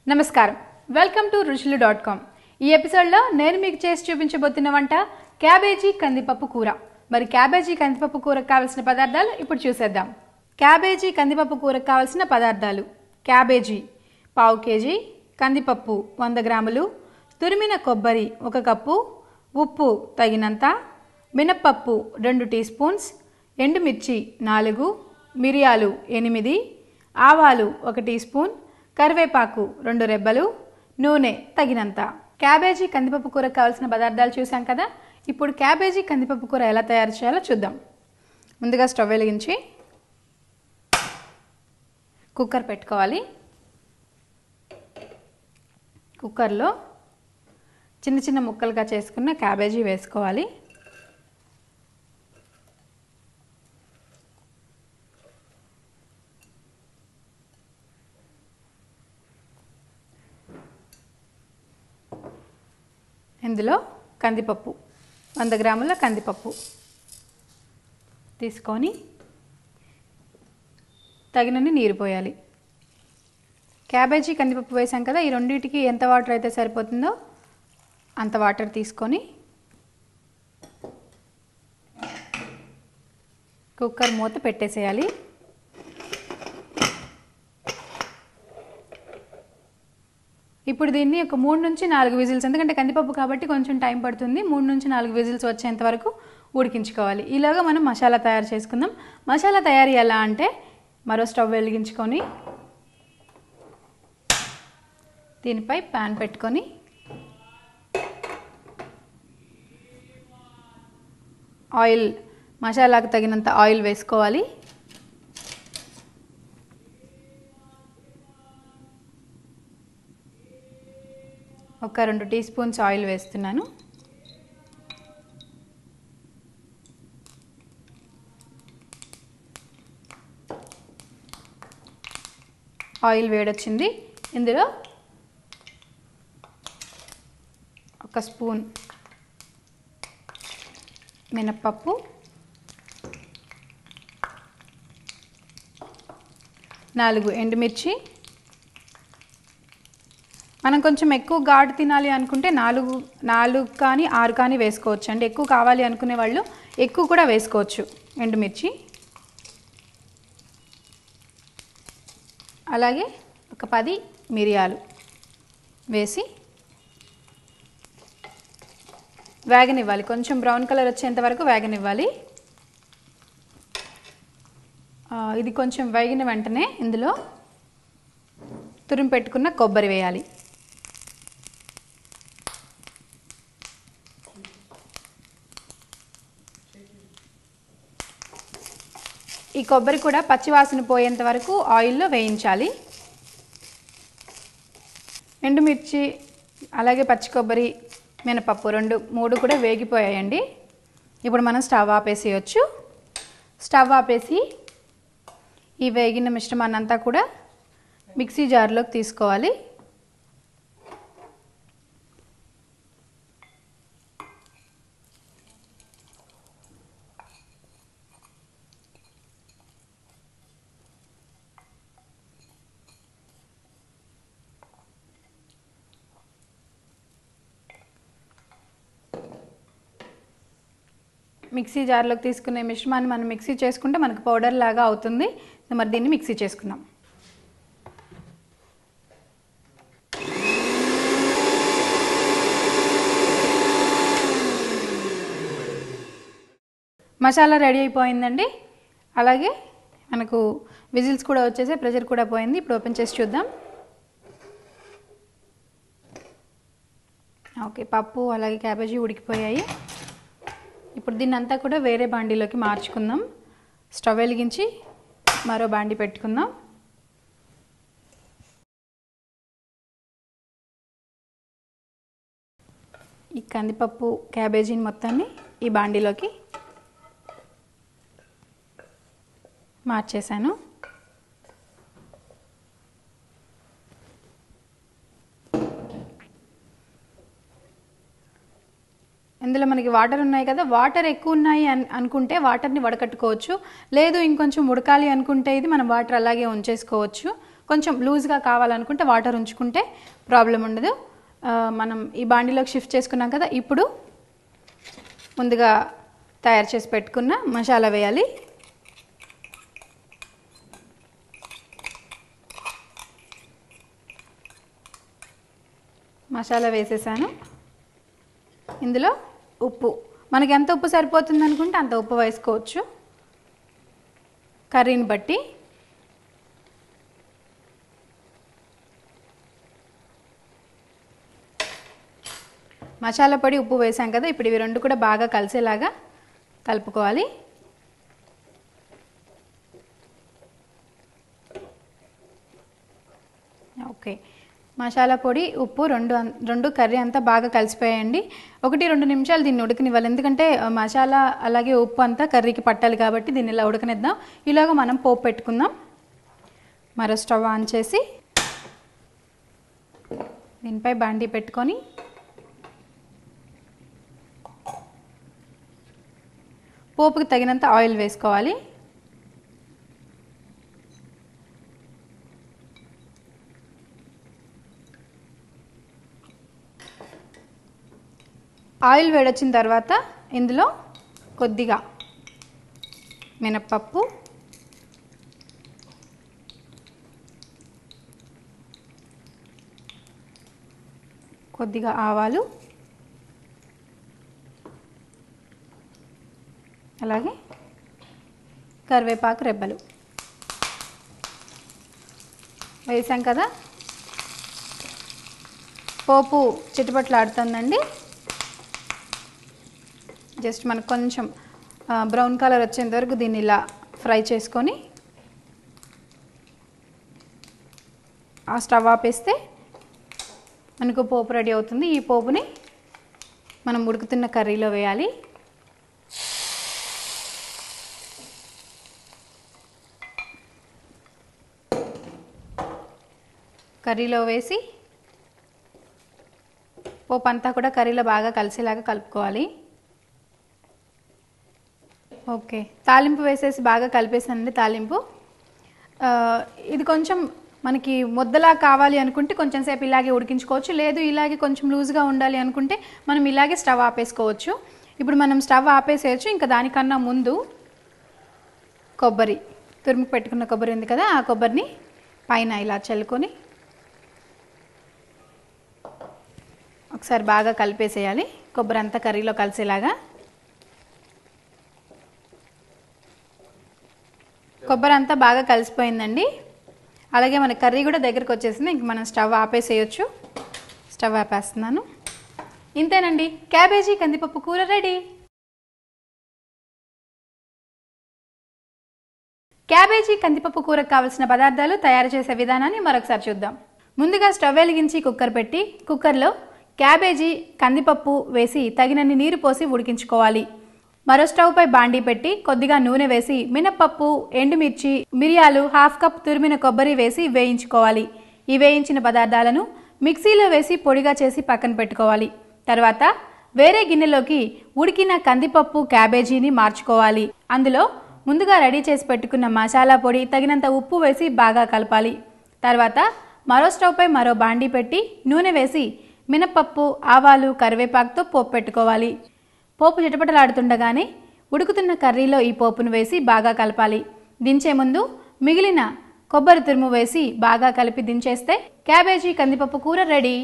నమస్కారం welcome to ruchilu.com ఈ episode లో నేను మీకు చేసి చూపించబోతున్న వంట క్యాబేజీ కందిపప్పు కూర మరి క్యాబేజీ కందిపప్పు కూరకు కావాల్సిన పదార్థాలు ఇప్పుడు చూసేద్దాం క్యాబేజీ కందిపప్పు కూరకు కావాల్సిన పదార్థాలు క్యాబేజీ పావు కేజీ కందిపప్పు 100 గ్రాములు తురిమిన కొబ్బరి 1 కప్పు ఉప్పు తగినంత మినపప్పు 2 టీ స్పూన్స్ ఎండుమిర్చి 4 మిరియాలు 8 ఆవాలు 1 టీ స్పూన్ కరివేపాకు 2 రెబ్బలు నూనె తగినంత క్యాబేజీ కందిపప్పు కూరకు కావాల్సిన పదార్థాలు చూసాం కదా ఇప్పుడు క్యాబేజీ కందిపప్పు కూర ఎలా తయారు చేయాలో చూద్దాం ముందుగా స్టవ్ వెలిగించి కుక్కర్ పెట్టుకోవాలి కుక్కర్లో చిన్న చిన్న ముక్కలుగా చేసుకున్న క్యాబేజీ వేసుకోవాలి ఇందులో కందిపప్పు 100 గ్రాముల కందిపప్పు తీసుకొని తగినన్ని నీరు పోయాలి క్యాబేజీ కందిపప్పు వేసాం కదా ఈ రెండింటికి ఎంత వాటర్ అయితే సరిపోతుందో అంత వాటర్ తీసుకొని కుక్కర్ మూత పెట్టేసేయాలి ఇప్పుడు దీన్ని ఒక 3 నుంచి 4 విజిల్స్ ఎందుకంటే కందిపప్పు కాబట్టి కొంచెం టైం పడుతుంది 3 నుంచి 4 విజిల్స్ వచ్చేంత వరకు ఉడికించుకోవాలి ఈలోగా మనం మసాలా తయారు చేసుకుందాం మసాలా తయారీ ఎలా అంటే మరో స్టవ్ వెలిగించుకొని దీనిపై పాన్ పెట్టుకొని ఆయిల్ మసాలాకు తగినంత ఆయిల్ వేసుకోవాలి ఒక 2 టీ స్పూన్స్ ఆయిల్ వేస్తున్నాను ఆయిల్ వేడొచ్చింది ఇందులో 1 స్పూన్ మినపప్పు 4 ఎండుమిర్చి మనం కొంచెం ఎక్కువ ఘాటు తినాలి అనుకుంటే 4 కానీ 6 కానీ వేసుకోవచ్చు అండి ఎక్కువ కావాలి అనుకునే వాళ్ళు ఎక్కువ కూడా వేసుకోవచ్చు ఎండుమిర్చి అలాగే ఒక 10 మిరియాలు వేసి వేగనివ్వాలి కొంచెం బ్రౌన్ కలర్ వచ్చేంత వరకు వేగనివ్వాలి ఇది కొంచెం వేగిన వెంటనే ఇందులో తురిమి పెట్టుకున్న కొబ్బరి వేయాలి ఈ కొబ్బరి కూడా పచ్చివాసన పోయేంత వరకు ఆయిల్లో వేయించాలి ఎండుమిర్చి అలాగే పచ్చి కొబ్బరి మినపప్పు 3 కూడా వేగిపోయాయండి ఇప్పుడు మనం స్టవ్ ఆపేసేయచ్చు స్టవ్ ఆపేసి ఈ వేగిన మిశ్రమాన్ని అంతా కూడా మిక్సీ జార్లోకి తీసుకోవాలి మిక్సీ జార్లోకి తీసుకునే మిశ్రమాన్ని మనం మిక్సీ చేసుకుంటే మనకు పౌడర్ లాగా అవుతుంది మరి దీన్ని మిక్సీ చేసుకుందాం మసాలా రెడీ అయిపోయిందండి అలాగే మనకు విజిల్స్ కూడా వచ్చేసి ప్రెషర్ కూడా పోయింది ఇప్పుడు ఓపెన్ చేసి చూద్దాం ఓకే పప్పు అలాగే క్యాబేజీ ఉడికిపోయాయి ఇప్పుడు దీన్ని అంతా కూడా వేరే బాండీలోకి మార్చుకుందాం స్టవ్ వెలిగించి మరో బాండీ పెట్టుకుందాం ఈ కందిపప్పు క్యాబేజీని మొత్తాన్ని ఈ బాండీలోకి మార్చేసాను ఇందులో మనకి వాటర్ ఉన్నాయి కదా వాటర్ ఎక్కువ ఉన్నాయి అనుకుంటే వాటర్ని వడకట్టుకోవచ్చు లేదు ఇంకొంచెం ఉడకాలి అనుకుంటే ఇది మనం వాటర్ అలాగే ఉంచేసుకోవచ్చు కొంచెం లూజ్గా కావాలనుకుంటే వాటర్ ఉంచుకుంటే ప్రాబ్లం ఉండదు. మనం ఈ బాండీలోకి షిఫ్ట్ చేసుకున్నాం కదా, ఇప్పుడు ముందుగా తయారు చేసి పెట్టుకున్న మసాలా వేయాలి. మసాలా వేసేసాను. ఇందులో ఉప్పు, మనకి ఎంత ఉప్పు సరిపోతుంది అనుకుంటే అంత ఉప్పు వేసుకోవచ్చు కర్రీని బట్టి. మసాలా పొడి, ఉప్పు వేసాం కదా, ఇప్పుడు ఇవి రెండు కూడా బాగా కలిసేలాగా కలుపుకోవాలి. ఓకే, మసాలా పొడి, ఉప్పు రెండు కర్రీ అంతా బాగా కలిసిపోయాయండి. 1-2 నిమిషాలు దీన్ని ఉడకనివ్వాలి, ఎందుకంటే మసాలా అలాగే ఉప్పు అంతా కర్రీకి పట్టాలి కాబట్టి దీన్ని ఇలా ఉడకనిద్దాం. ఇలాగా మనం పోపు పెట్టుకుందాం. మరో స్టవ్ ఆన్ చేసి దీనిపై బాండీ పెట్టుకొని పోపుకి తగినంత ఆయిల్ వేసుకోవాలి. ఆయిల్ వేడొచ్చిన తర్వాత ఇందులో కొద్దిగా మినప్పప్పు, కొద్దిగా ఆవాలు, అలాగే కరివేపాకు రెబ్బలు వేసాం కదా. పోపు చిటపట్లాడుతుందండి. జస్ట్ మనకు కొంచెం బ్రౌన్ కలర్ వచ్చేంత వరకు దీన్ని ఇలా ఫ్రై చేసుకొని ఆ స్టవ్ ఆపేస్తే మనకు పోపు రెడీ అవుతుంది. ఈ పోపుని మనం ఉడుకుతున్న కర్రీలో వేయాలి. కర్రీలో వేసి పోపు అంతా కూడా కర్రీలో బాగా కలిసేలాగా కలుపుకోవాలి. ఓకే, తాలింపు వేసేసి బాగా కలిపేసానండి. తాలింపు ఇది కొంచెం మనకి ముద్దలా కావాలి అనుకుంటే కొంచెం సేపు ఇలాగే ఉడికించుకోవచ్చు, లేదు ఇలాగే కొంచెం లూజ్గా ఉండాలి అనుకుంటే మనం ఇలాగే స్టవ్ ఆపేసుకోవచ్చు. ఇప్పుడు మనం స్టవ్ ఆపేసేయచ్చు. ఇంకా దానికన్నా ముందు కొబ్బరి, తురుము పెట్టుకున్న కొబ్బరి ఉంది కదా, ఆ కొబ్బరిని పైన ఇలా చల్లుకొని ఒకసారి బాగా కలిపేసేయాలి. కొబ్బరి అంతా కర్రీలో కలిసేలాగా. కొబ్బరి అంతా బాగా కలిసిపోయిందండి. అలాగే మన కర్రీ కూడా దగ్గరకు వచ్చేసింది. ఇంక మనం స్టవ్ ఆపేసేయచ్చు. స్టవ్ ఆపేస్తున్నాను. ఇంతేనండి, క్యాబేజీ కందిపప్పు కూర రెడీ. క్యాబేజీ కందిపప్పు కూరకు కావలసిన పదార్థాలు, తయారు చేసే విధానాన్ని మరొకసారి చూద్దాం. ముందుగా స్టవ్ వెలిగించి కుక్కర్ పెట్టి కుక్కర్లో క్యాబేజీ, కందిపప్పు వేసి తగినన్ని నీరు పోసి ఉడికించుకోవాలి. మరో స్టవ్ పై బాండీ పెట్టి కొద్దిగా నూనె వేసి మినపప్పు, ఎండుమిర్చి, మిరియాలు, 1/2 కప్ తురిమిన కొబ్బరి వేసి వేయించుకోవాలి. ఈ వేయించిన పదార్థాలను మిక్సీలో వేసి పొడిగా చేసి పక్కన పెట్టుకోవాలి. తర్వాత వేరే గిన్నెలోకి ఉడికిన కందిపప్పు, క్యాబేజీని మార్చుకోవాలి. అందులో ముందుగా రెడీ చేసి పెట్టుకున్న మసాలా పొడి, తగినంత ఉప్పు వేసి బాగా కలపాలి. తర్వాత మరో స్టవ్ పై మరో బాండీ పెట్టి నూనె వేసి మినపప్పు, ఆవాలు, కరివేపాకుతో పోపు పెట్టుకోవాలి. పోపు చిటపటలాడుతుండగానే ఉడుకుతున్న కర్రీలో ఈ పోపును వేసి బాగా కలపాలి. దించే ముందు మిగిలిన కొబ్బరి తురుము వేసి బాగా కలిపి దించేస్తే క్యాబేజీ కందిపప్పు కూర రెడీ.